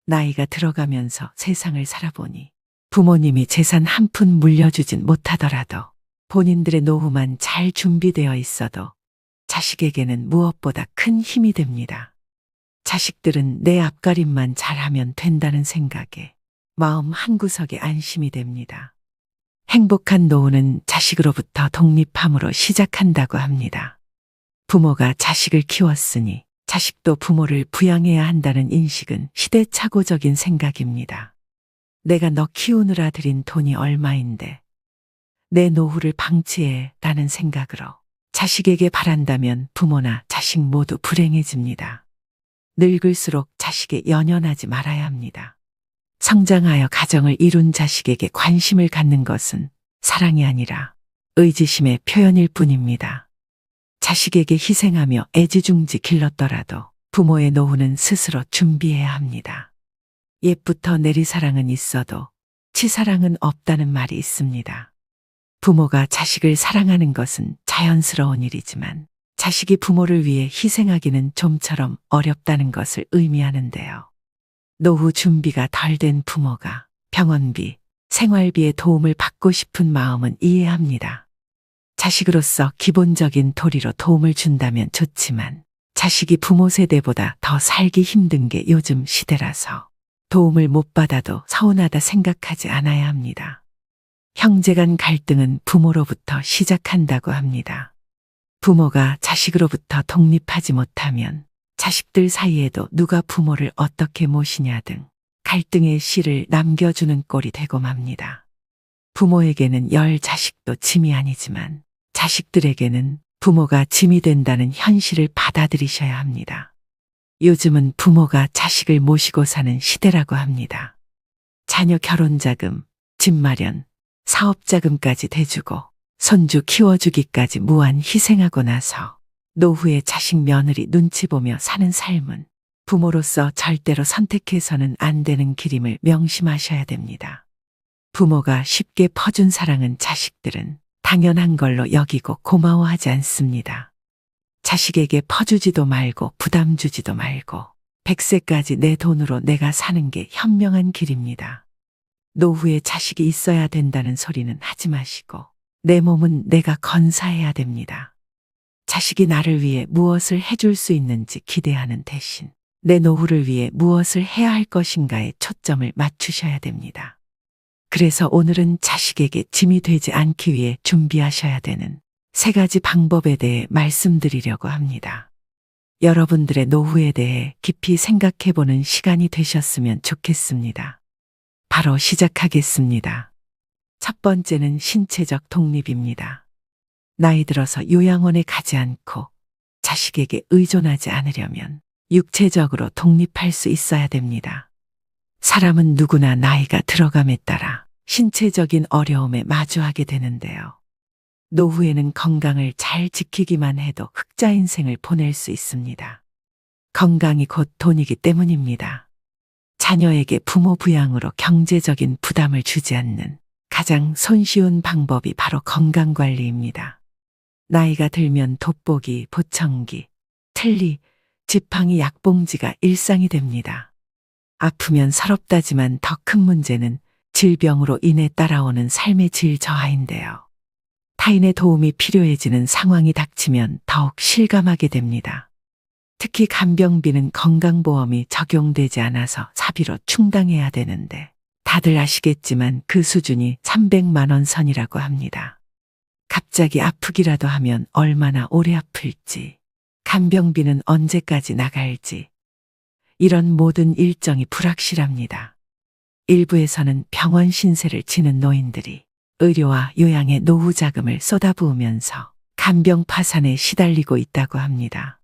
나이가 들어가면서 세상을 살아보니 부모님이 재산 한 푼 물려주진 못하더라도 본인들의 노후만 잘 준비되어 있어도 자식에게는 무엇보다 큰 힘이 됩니다. 자식들은 내 앞가림만 잘하면 된다는 생각에 마음 한구석에 안심이 됩니다. 행복한 노후는 자식으로부터 독립함으로 시작한다고 합니다. 부모가 자식을 키웠으니 자식도 부모를 부양해야 한다는 인식은 시대착오적인 생각입니다. 내가 너 키우느라 들인 돈이 얼마인데 내 노후를 방치해 라는 생각으로 자식에게 바란다면 부모나 자식 모두 불행해집니다. 늙을수록 자식에 연연하지 말아야 합니다. 성장하여 가정을 이룬 자식에게 관심을 갖는 것은 사랑이 아니라 의지심의 표현일 뿐입니다. 자식에게 희생하며 애지중지 길렀더라도 부모의 노후는 스스로 준비해야 합니다. 옛부터 내리사랑은 있어도 치사랑은 없다는 말이 있습니다. 부모가 자식을 사랑하는 것은 자연스러운 일이지만 자식이 부모를 위해 희생하기는 좀처럼 어렵다는 것을 의미하는데요. 노후 준비가 덜 된 부모가 병원비, 생활비의 도움을 받고 싶은 마음은 이해합니다. 자식으로서 기본적인 도리로 도움을 준다면 좋지만 자식이 부모 세대보다 더 살기 힘든 게 요즘 시대라서 도움을 못 받아도 서운하다 생각하지 않아야 합니다. 형제 간 갈등은 부모로부터 시작한다고 합니다. 부모가 자식으로부터 독립하지 못하면 자식들 사이에도 누가 부모를 어떻게 모시냐 등 갈등의 씨를 남겨주는 꼴이 되고 맙니다. 부모에게는 열 자식도 짐이 아니지만 자식들에게는 부모가 짐이 된다는 현실을 받아들이셔야 합니다. 요즘은 부모가 자식을 모시고 사는 시대라고 합니다. 자녀 결혼자금, 집 마련, 사업자금까지 대주고 손주 키워주기까지 무한 희생하고 나서 노후에 자식 며느리 눈치 보며 사는 삶은 부모로서 절대로 선택해서는 안 되는 길임을 명심하셔야 됩니다. 부모가 쉽게 퍼준 사랑은 자식들은 당연한 걸로 여기고 고마워하지 않습니다. 자식에게 퍼주지도 말고 부담 주지도 말고 100세까지 내 돈으로 내가 사는 게 현명한 길입니다. 노후에 자식이 있어야 된다는 소리는 하지 마시고 내 몸은 내가 건사해야 됩니다. 자식이 나를 위해 무엇을 해줄 수 있는지 기대하는 대신 내 노후를 위해 무엇을 해야 할 것인가에 초점을 맞추셔야 됩니다. 그래서 오늘은 자식에게 짐이 되지 않기 위해 준비하셔야 되는 3가지 방법에 대해 말씀드리려고 합니다. 여러분들의 노후에 대해 깊이 생각해보는 시간이 되셨으면 좋겠습니다. 바로 시작하겠습니다. 첫 번째는 신체적 독립입니다. 나이 들어서 요양원에 가지 않고 자식에게 의존하지 않으려면 육체적으로 독립할 수 있어야 됩니다. 사람은 누구나 나이가 들어감에 따라 신체적인 어려움에 마주하게 되는데요. 노후에는 건강을 잘 지키기만 해도 흑자 인생을 보낼 수 있습니다. 건강이 곧 돈이기 때문입니다. 자녀에게 부모 부양으로 경제적인 부담을 주지 않는 가장 손쉬운 방법이 바로 건강관리입니다. 나이가 들면 돋보기, 보청기, 틀니, 지팡이, 약봉지가 일상이 됩니다. 아프면 서럽다지만 더 큰 문제는 질병으로 인해 따라오는 삶의 질 저하인데요. 타인의 도움이 필요해지는 상황이 닥치면 더욱 실감하게 됩니다. 특히 간병비는 건강보험이 적용되지 않아서 사비로 충당해야 되는데 다들 아시겠지만 그 수준이 300만 원 선이라고 합니다. 갑자기 아프기라도 하면 얼마나 오래 아플지, 간병비는 언제까지 나갈지, 이런 모든 일정이 불확실합니다. 일부에서는 병원 신세를 지는 노인들이 의료와 요양에 노후 자금을 쏟아부으면서 간병 파산에 시달리고 있다고 합니다.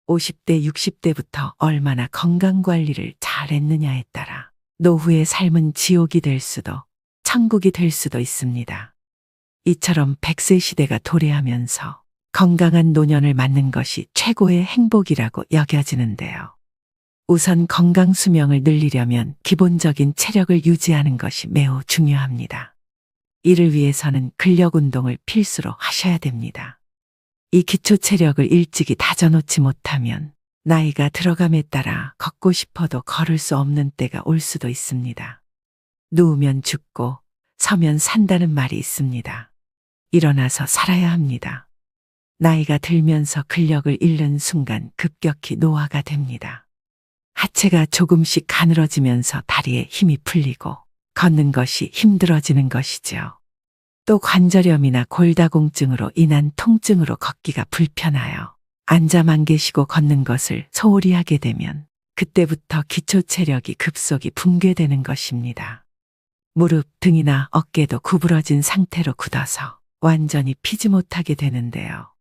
50대, 60대부터 얼마나 건강관리를 잘했느냐에 따라 노후의 삶은 지옥이 될 수도 천국이 될 수도 있습니다. 이처럼 100세 시대가 도래하면서 건강한 노년을 맞는 것이 최고의 행복이라고 여겨지는데요. 우선 건강 수명을 늘리려면 기본적인 체력을 유지하는 것이 매우 중요합니다. 이를 위해서는 근력 운동을 필수로 하셔야 됩니다. 이 기초 체력을 일찍이 다져놓지 못하면 나이가 들어감에 따라 걷고 싶어도 걸을 수 없는 때가 올 수도 있습니다. 누우면 죽고 서면 산다는 말이 있습니다. 일어나서 살아야 합니다. 나이가 들면서 근력을 잃는 순간 급격히 노화가 됩니다. 하체가 조금씩 가늘어지면서 다리에 힘이 풀리고 걷는 것이 힘들어지는 것이죠. 또 관절염이나 골다공증으로 인한 통증으로 걷기가 불편하여 앉아만 계시고 걷는 것을 소홀히 하게 되면 그때부터 기초 체력이 급속히 붕괴되는 것입니다. 무릎, 등이나 어깨도 구부러진 상태로 굳어서 완전히 피지 못하게 되는데요.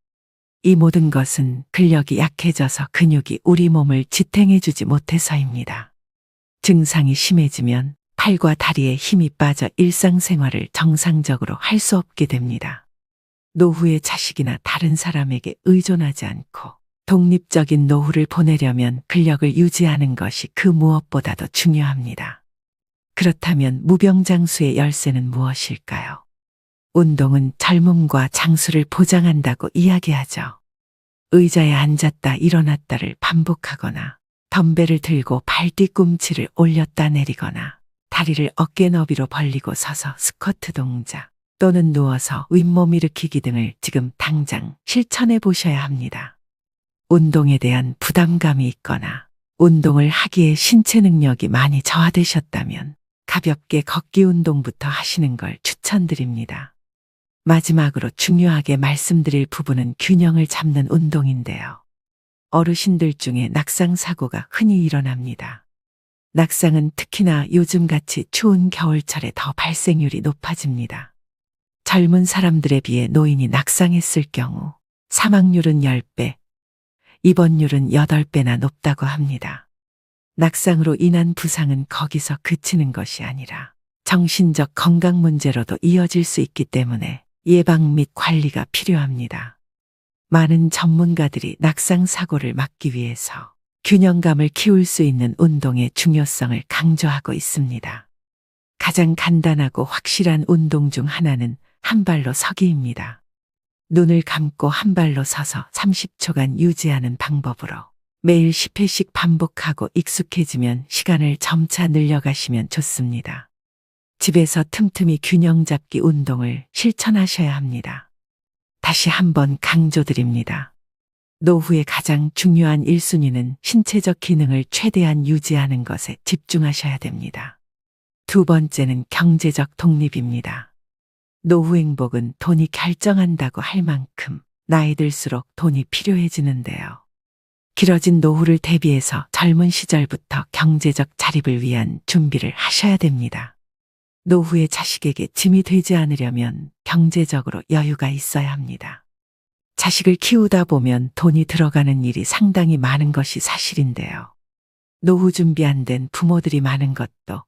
이 모든 것은 근력이 약해져서 근육이 우리 몸을 지탱해주지 못해서입니다. 증상이 심해지면 팔과 다리에 힘이 빠져 일상생활을 정상적으로 할 수 없게 됩니다. 노후에 자식이나 다른 사람에게 의존하지 않고 독립적인 노후를 보내려면 근력을 유지하는 것이 그 무엇보다도 중요합니다. 그렇다면 무병장수의 열쇠는 무엇일까요? 운동은 젊음과 장수를 보장한다고 이야기하죠. 의자에 앉았다 일어났다를 반복하거나 덤벨을 들고 발 뒤꿈치를 올렸다 내리거나 다리를 어깨 너비로 벌리고 서서 스쿼트 동작 또는 누워서 윗몸 일으키기 등을 지금 당장 실천해 보셔야 합니다. 운동에 대한 부담감이 있거나 운동을 하기에 신체 능력이 많이 저하되셨다면 가볍게 걷기 운동부터 하시는 걸 추천드립니다. 마지막으로 중요하게 말씀드릴 부분은 균형을 잡는 운동인데요. 어르신들 중에 낙상 사고가 흔히 일어납니다. 낙상은 특히나 요즘같이 추운 겨울철에 더 발생률이 높아집니다. 젊은 사람들에 비해 노인이 낙상했을 경우 사망률은 10배, 입원율은 8배나 높다고 합니다. 낙상으로 인한 부상은 거기서 그치는 것이 아니라 정신적 건강 문제로도 이어질 수 있기 때문에 예방 및 관리가 필요합니다. 많은 전문가들이 낙상 사고를 막기 위해서 균형감을 키울 수 있는 운동의 중요성을 강조하고 있습니다. 가장 간단하고 확실한 운동 중 하나는 한 발로 서기입니다. 눈을 감고 한 발로 서서 30초간 유지하는 방법으로 매일 10회씩 반복하고 익숙해지면 시간을 점차 늘려가시면 좋습니다. 집에서 틈틈이 균형 잡기 운동을 실천하셔야 합니다. 다시 한번 강조드립니다. 노후의 가장 중요한 1순위는 신체적 기능을 최대한 유지하는 것에 집중하셔야 됩니다. 두 번째는 경제적 독립입니다. 노후 행복은 돈이 결정한다고 할 만큼 나이 들수록 돈이 필요해지는데요. 길어진 노후를 대비해서 젊은 시절부터 경제적 자립을 위한 준비를 하셔야 됩니다. 노후의 자식에게 짐이 되지 않으려면 경제적으로 여유가 있어야 합니다. 자식을 키우다 보면 돈이 들어가는 일이 상당히 많은 것이 사실인데요. 노후 준비 안 된 부모들이 많은 것도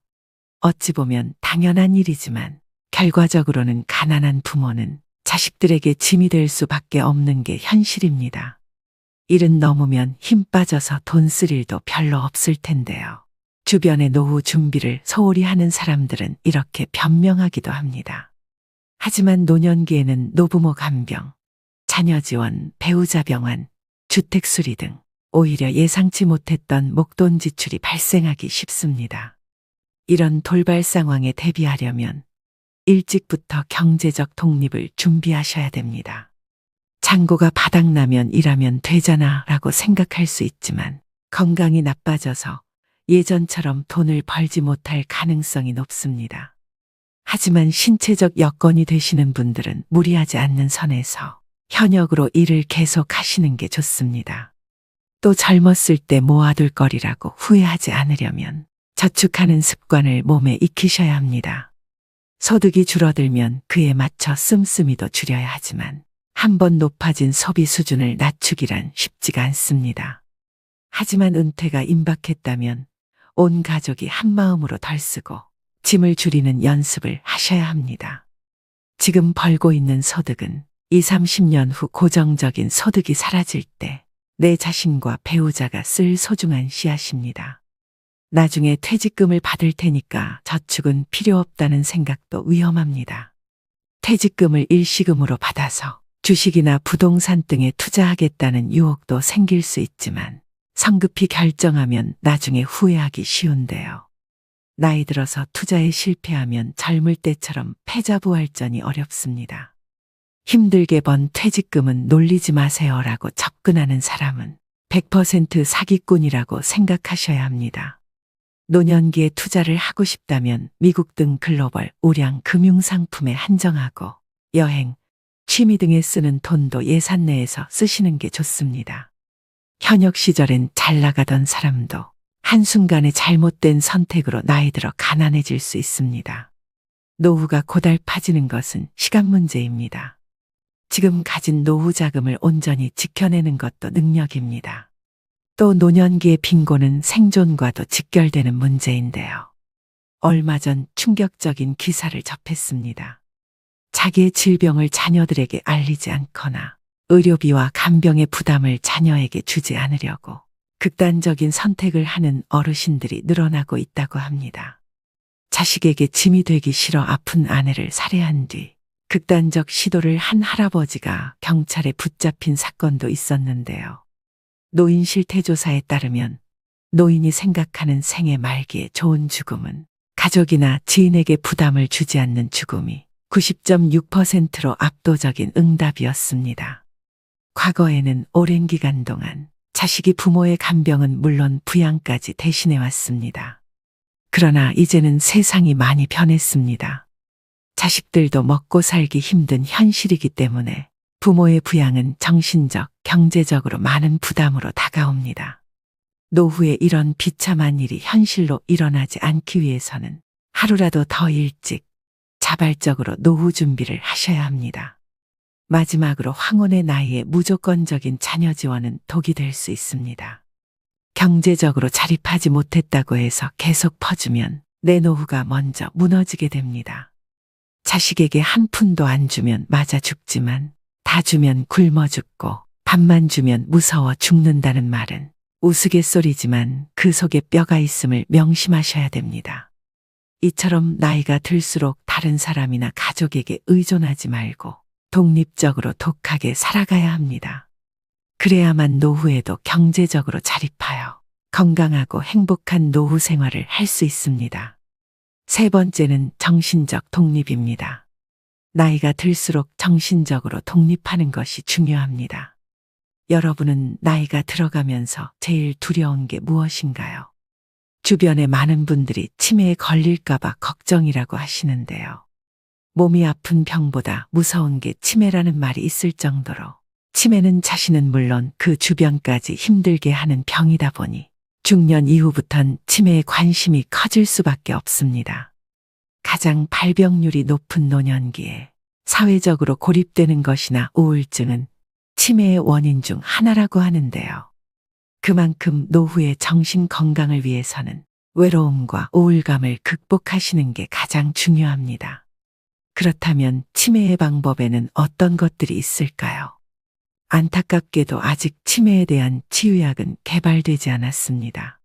어찌 보면 당연한 일이지만 결과적으로는 가난한 부모는 자식들에게 짐이 될 수밖에 없는 게 현실입니다. 일은 넘으면 힘 빠져서 돈 쓸 일도 별로 없을 텐데요. 주변의 노후 준비를 소홀히 하는 사람들은 이렇게 변명하기도 합니다. 하지만 노년기에는 노부모 간병, 자녀 지원, 배우자 병환, 주택 수리 등 오히려 예상치 못했던 목돈 지출이 발생하기 쉽습니다. 이런 돌발 상황에 대비하려면 일찍부터 경제적 독립을 준비하셔야 됩니다. 잔고가 바닥나면 일하면 되잖아 라고 생각할 수 있지만 건강이 나빠져서 예전처럼 돈을 벌지 못할 가능성이 높습니다. 하지만 신체적 여건이 되시는 분들은 무리하지 않는 선에서 현역으로 일을 계속 하시는 게 좋습니다. 또 젊었을 때 모아둘 거리라고 후회하지 않으려면 저축하는 습관을 몸에 익히셔야 합니다. 소득이 줄어들면 그에 맞춰 씀씀이도 줄여야 하지만 한번 높아진 소비 수준을 낮추기란 쉽지가 않습니다. 하지만 은퇴가 임박했다면 온 가족이 한마음으로 덜 쓰고 짐을 줄이는 연습을 하셔야 합니다. 지금 벌고 있는 소득은 20, 30년 후 고정적인 소득이 사라질 때 내 자신과 배우자가 쓸 소중한 씨앗입니다. 나중에 퇴직금을 받을 테니까 저축은 필요 없다는 생각도 위험합니다. 퇴직금을 일시금으로 받아서 주식이나 부동산 등에 투자하겠다는 유혹도 생길 수 있지만 성급히 결정하면 나중에 후회하기 쉬운데요. 나이 들어서 투자에 실패하면 젊을 때처럼 패자부활전이 어렵습니다. 힘들게 번 퇴직금은 놀리지 마세요라고 접근하는 사람은 100% 사기꾼이라고 생각하셔야 합니다. 노년기에 투자를 하고 싶다면 미국 등 글로벌 우량 금융상품에 한정하고 여행, 취미 등에 쓰는 돈도 예산 내에서 쓰시는 게 좋습니다. 현역 시절엔 잘 나가던 사람도 한순간에 잘못된 선택으로 나이 들어 가난해질 수 있습니다. 노후가 고달파지는 것은 시간 문제입니다. 지금 가진 노후 자금을 온전히 지켜내는 것도 능력입니다. 또 노년기의 빈곤은 생존과도 직결되는 문제인데요. 얼마 전 충격적인 기사를 접했습니다. 자기의 질병을 자녀들에게 알리지 않거나 의료비와 간병의 부담을 자녀에게 주지 않으려고 극단적인 선택을 하는 어르신들이 늘어나고 있다고 합니다. 자식에게 짐이 되기 싫어 아픈 아내를 살해한 뒤 극단적 시도를 한 할아버지가 경찰에 붙잡힌 사건도 있었는데요. 노인 실태조사에 따르면 노인이 생각하는 생애 말기의 좋은 죽음은 가족이나 지인에게 부담을 주지 않는 죽음이 90.6%로 압도적인 응답이었습니다. 과거에는 오랜 기간 동안 자식이 부모의 간병은 물론 부양까지 대신해 왔습니다. 그러나 이제는 세상이 많이 변했습니다. 자식들도 먹고 살기 힘든 현실이기 때문에 부모의 부양은 정신적, 경제적으로 많은 부담으로 다가옵니다. 노후에 이런 비참한 일이 현실로 일어나지 않기 위해서는 하루라도 더 일찍 자발적으로 노후 준비를 하셔야 합니다. 마지막으로 황혼의 나이에 무조건적인 자녀 지원은 독이 될 수 있습니다. 경제적으로 자립하지 못했다고 해서 계속 퍼주면 내 노후가 먼저 무너지게 됩니다. 자식에게 한 푼도 안 주면 맞아 죽지만 다 주면 굶어 죽고 밥만 주면 무서워 죽는다는 말은 우스갯소리지만 그 속에 뼈가 있음을 명심하셔야 됩니다. 이처럼 나이가 들수록 다른 사람이나 가족에게 의존하지 말고 독립적으로 독하게 살아가야 합니다. 그래야만 노후에도 경제적으로 자립하여 건강하고 행복한 노후 생활을 할 수 있습니다. 세 번째는 정신적 독립입니다. 나이가 들수록 정신적으로 독립하는 것이 중요합니다. 여러분은 나이가 들어가면서 제일 두려운 게 무엇인가요? 주변에 많은 분들이 치매에 걸릴까봐 걱정이라고 하시는데요. 몸이 아픈 병보다 무서운 게 치매라는 말이 있을 정도로 치매는 자신은 물론 그 주변까지 힘들게 하는 병이다 보니 중년 이후부턴 치매에 관심이 커질 수밖에 없습니다. 가장 발병률이 높은 노년기에 사회적으로 고립되는 것이나 우울증은 치매의 원인 중 하나라고 하는데요. 그만큼 노후의 정신 건강을 위해서는 외로움과 우울감을 극복하시는 게 가장 중요합니다. 그렇다면 치매의 방법에는 어떤 것들이 있을까요? 안타깝게도 아직 치매에 대한 치유약은 개발되지 않았습니다.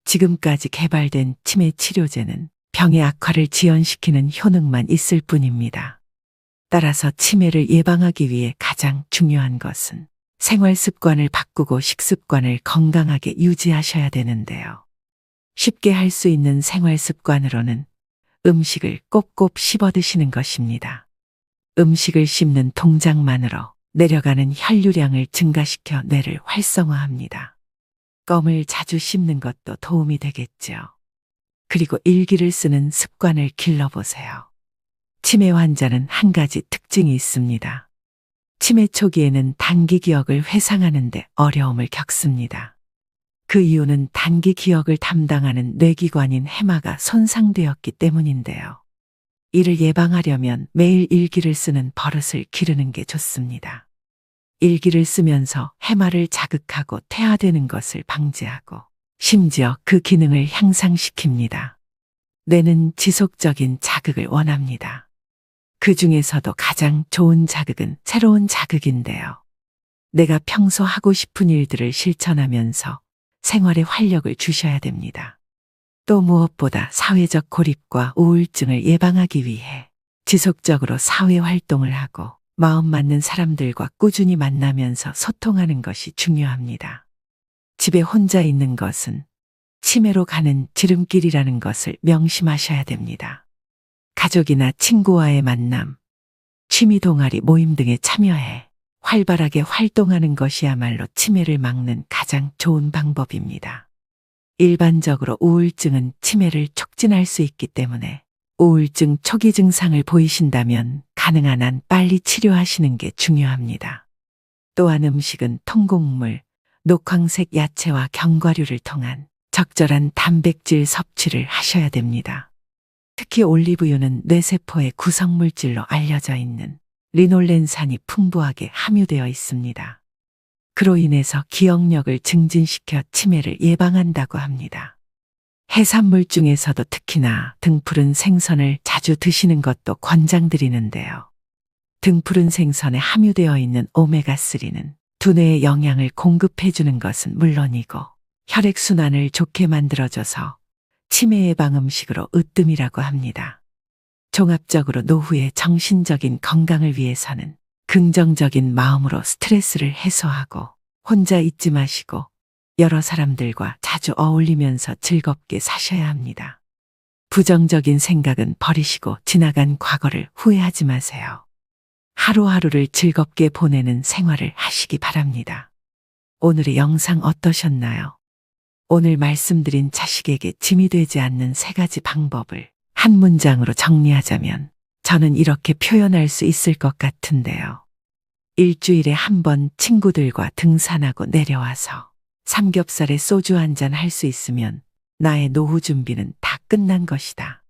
지금까지 개발된 치매 치료제는 병의 악화를 지연시키는 효능만 있을 뿐입니다. 따라서 치매를 예방하기 위해 가장 중요한 것은 생활 습관을 바꾸고 식습관을 건강하게 유지하셔야 되는데요. 쉽게 할 수 있는 생활 습관으로는 음식을 꼭꼭 씹어 드시는 것입니다. 음식을 씹는 동작만으로 내려가는 혈류량을 증가시켜 뇌를 활성화합니다. 껌을 자주 씹는 것도 도움이 되겠죠. 그리고 일기를 쓰는 습관을 길러보세요. 치매 환자는 한 가지 특징이 있습니다. 치매 초기에는 단기 기억을 회상하는 데 어려움을 겪습니다. 그 이유는 단기 기억을 담당하는 뇌기관인 해마가 손상되었기 때문인데요. 이를 예방하려면 매일 일기를 쓰는 버릇을 기르는 게 좋습니다. 일기를 쓰면서 해마를 자극하고 퇴화되는 것을 방지하고 심지어 그 기능을 향상시킵니다. 뇌는 지속적인 자극을 원합니다. 그 중에서도 가장 좋은 자극은 새로운 자극인데요. 내가 평소 하고 싶은 일들을 실천하면서 생활에 활력을 주셔야 됩니다. 또 무엇보다 사회적 고립과 우울증을 예방하기 위해 지속적으로 사회 활동을 하고 마음 맞는 사람들과 꾸준히 만나면서 소통하는 것이 중요합니다. 집에 혼자 있는 것은 치매로 가는 지름길이라는 것을 명심하셔야 됩니다. 가족이나 친구와의 만남, 취미 동아리 모임 등에 참여해 활발하게 활동하는 것이야말로 치매를 막는 가장 좋은 방법입니다. 일반적으로 우울증은 치매를 촉진할 수 있기 때문에 우울증 초기 증상을 보이신다면 가능한 한 빨리 치료하시는 게 중요합니다. 또한 음식은 통곡물, 녹황색 야채와 견과류를 통한 적절한 단백질 섭취를 하셔야 됩니다. 특히 올리브유는 뇌세포의 구성물질로 알려져 있는 리놀렌산이 풍부하게 함유되어 있습니다. 그로 인해서 기억력을 증진시켜 치매를 예방한다고 합니다. 해산물 중에서도 특히나 등푸른 생선을 자주 드시는 것도 권장드리는데요. 등푸른 생선에 함유되어 있는 오메가3는 두뇌에 영양을 공급해주는 것은 물론이고 혈액순환을 좋게 만들어줘서 치매 예방 음식으로 으뜸이라고 합니다. 종합적으로 노후의 정신적인 건강을 위해서는 긍정적인 마음으로 스트레스를 해소하고 혼자 있지 마시고 여러 사람들과 자주 어울리면서 즐겁게 사셔야 합니다. 부정적인 생각은 버리시고 지나간 과거를 후회하지 마세요. 하루하루를 즐겁게 보내는 생활을 하시기 바랍니다. 오늘의 영상 어떠셨나요? 오늘 말씀드린 자식에게 짐이 되지 않는 3가지 방법을 한 문장으로 정리하자면 저는 이렇게 표현할 수 있을 것 같은데요. 일주일에 한 번 친구들과 등산하고 내려와서 삼겹살에 소주 한잔 할 수 있으면 나의 노후 준비는 다 끝난 것이다.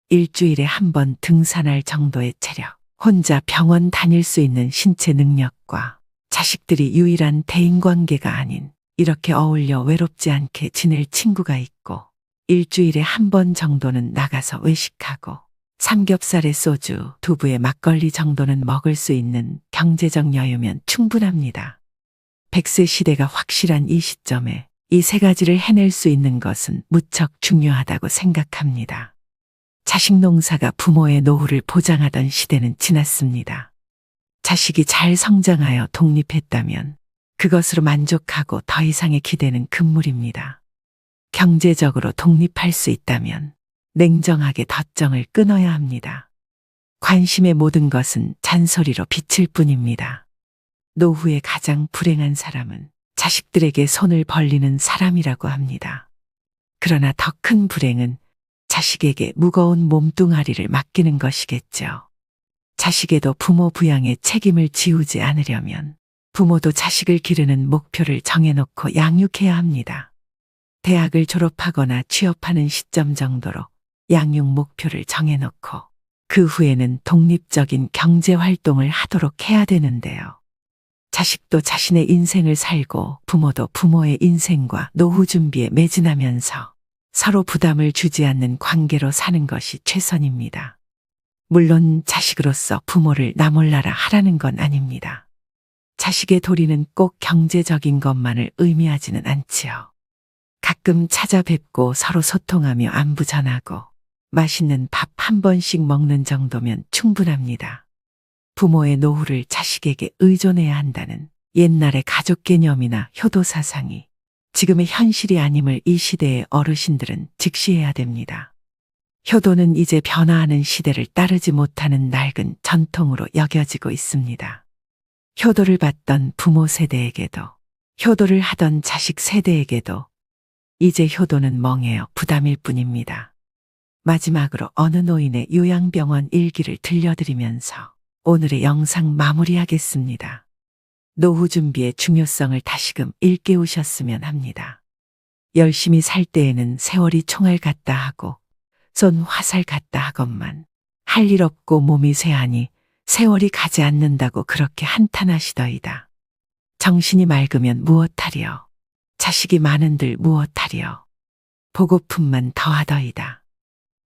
일주일에 한 번 등산할 정도의 체력, 혼자 병원 다닐 수 있는 신체 능력과 자식들이 유일한 대인관계가 아닌 이렇게 어울려 외롭지 않게 지낼 친구가 있고 일주일에 한 번 정도는 나가서 외식하고 삼겹살에 소주, 두부에 막걸리 정도는 먹을 수 있는 경제적 여유면 충분합니다. 100세 시대가 확실한 이 시점에 이 3가지를 해낼 수 있는 것은 무척 중요하다고 생각합니다. 자식 농사가 부모의 노후를 보장하던 시대는 지났습니다. 자식이 잘 성장하여 독립했다면 그것으로 만족하고 더 이상의 기대는 금물입니다. 경제적으로 독립할 수 있다면 냉정하게 덧정을 끊어야 합니다. 관심의 모든 것은 잔소리로 비칠 뿐입니다. 노후에 가장 불행한 사람은 자식들에게 손을 벌리는 사람이라고 합니다. 그러나 더 큰 불행은 자식에게 무거운 몸뚱아리를 맡기는 것이겠죠. 자식에도 부모 부양의 책임을 지우지 않으려면 부모도 자식을 기르는 목표를 정해놓고 양육해야 합니다. 대학을 졸업하거나 취업하는 시점 정도로 양육 목표를 정해놓고 그 후에는 독립적인 경제 활동을 하도록 해야 되는데요. 자식도 자신의 인생을 살고 부모도 부모의 인생과 노후 준비에 매진하면서 서로 부담을 주지 않는 관계로 사는 것이 최선입니다. 물론 자식으로서 부모를 나 몰라라 하라는 건 아닙니다. 자식의 도리는 꼭 경제적인 것만을 의미하지는 않지요. 가끔 찾아뵙고 서로 소통하며 안부 전하고 맛있는 밥 한 번씩 먹는 정도면 충분합니다. 부모의 노후를 자식에게 의존해야 한다는 옛날의 가족 개념이나 효도 사상이 지금의 현실이 아님을 이 시대의 어르신들은 직시해야 됩니다. 효도는 이제 변화하는 시대를 따르지 못하는 낡은 전통으로 여겨지고 있습니다. 효도를 받던 부모 세대에게도 효도를 하던 자식 세대에게도 이제 효도는 멍해요 부담일 뿐입니다. 마지막으로 어느 노인의 요양병원 일기를 들려드리면서 오늘의 영상 마무리하겠습니다. 노후 준비의 중요성을 다시금 일깨우셨으면 합니다. 열심히 살 때에는 세월이 총알 같다 하고 쏜 화살 같다 하건만 할 일 없고 몸이 쇠하니 세월이 가지 않는다고 그렇게 한탄하시더이다. 정신이 맑으면 무엇하리요. 자식이 많은들 무엇하리요. 보고품만 더하더이다.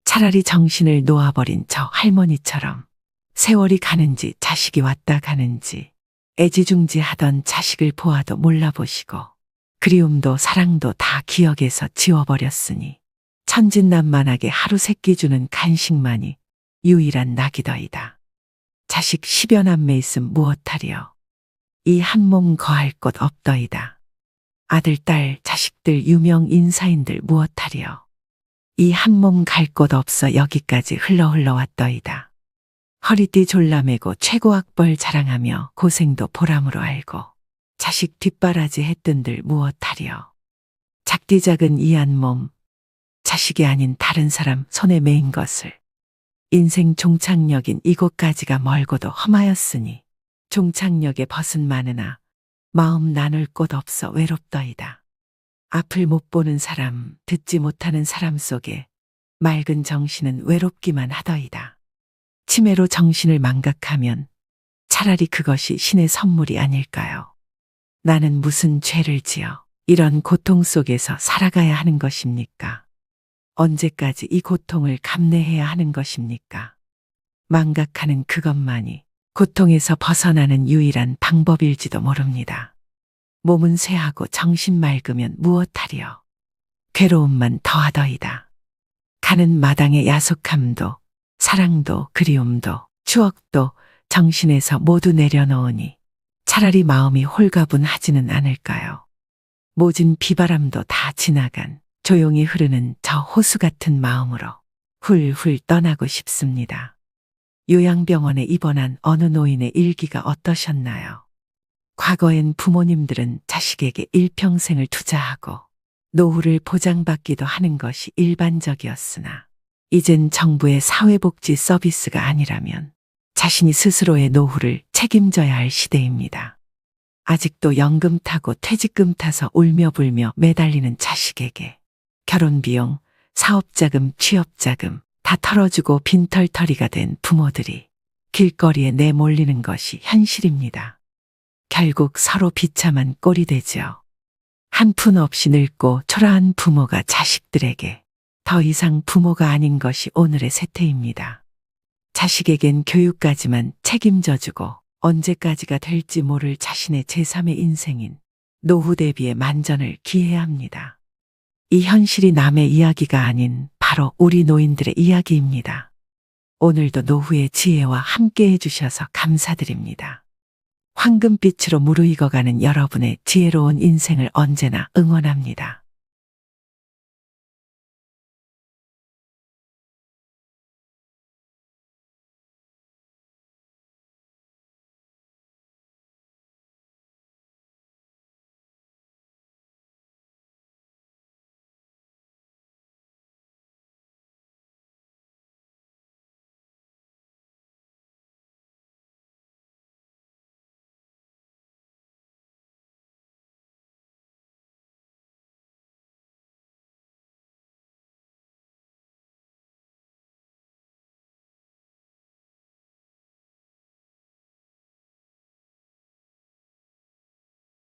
차라리 정신을 놓아버린 저 할머니처럼 세월이 가는지 자식이 왔다 가는지 애지중지하던 자식을 보아도 몰라보시고 그리움도 사랑도 다 기억에서 지워버렸으니 천진난만하게 하루 세끼 주는 간식만이 유일한 낙이더이다. 자식 10여 남매 있음 무엇하리요. 이 한 몸 거할 곳 없더이다. 아들, 딸, 자식들, 유명 인사인들 무엇하리요. 이 한 몸 갈 곳 없어 여기까지 흘러 왔더이다. 허리띠 졸라매고 최고학벌 자랑하며 고생도 보람으로 알고 자식 뒷바라지 했던들 무엇하리요. 작디 작은 이 한 몸, 자식이 아닌 다른 사람 손에 매인 것을 인생 종착역인 이곳까지가 멀고도 험하였으니 종착역에 벗은 많으나 마음 나눌 곳 없어 외롭더이다. 앞을 못 보는 사람, 듣지 못하는 사람 속에 맑은 정신은 외롭기만 하더이다. 치매로 정신을 망각하면 차라리 그것이 신의 선물이 아닐까요? 나는 무슨 죄를 지어 이런 고통 속에서 살아가야 하는 것입니까? 언제까지 이 고통을 감내해야 하는 것입니까? 망각하는 그것만이 고통에서 벗어나는 유일한 방법일지도 모릅니다. 몸은 쇠하고 정신 맑으면 무엇하리요. 괴로움만 더하더이다. 가는 마당의 야속함도 사랑도 그리움도 추억도 정신에서 모두 내려놓으니 차라리 마음이 홀가분하지는 않을까요? 모진 비바람도 다 지나간 조용히 흐르는 저 호수 같은 마음으로 훌훌 떠나고 싶습니다. 요양병원에 입원한 어느 노인의 일기가 어떠셨나요? 과거엔 부모님들은 자식에게 일평생을 투자하고 노후를 보장받기도 하는 것이 일반적이었으나 이젠 정부의 사회복지 서비스가 아니라면 자신이 스스로의 노후를 책임져야 할 시대입니다. 아직도 연금 타고 퇴직금 타서 울며 불며 매달리는 자식에게 결혼비용, 사업자금, 취업자금 다 털어주고 빈털터리가 된 부모들이 길거리에 내몰리는 것이 현실입니다. 결국 서로 비참한 꼴이 되지요. 한 푼 없이 늙고 초라한 부모가 자식들에게 더 이상 부모가 아닌 것이 오늘의 세태입니다. 자식에겐 교육까지만 책임져주고 언제까지가 될지 모를 자신의 제3의 인생인 노후 대비의 만전을 기해야 합니다. 이 현실이 남의 이야기가 아닌 바로 우리 노인들의 이야기입니다. 오늘도 노후의 지혜와 함께 해주셔서 감사드립니다. 황금빛으로 무르익어가는 여러분의 지혜로운 인생을 언제나 응원합니다.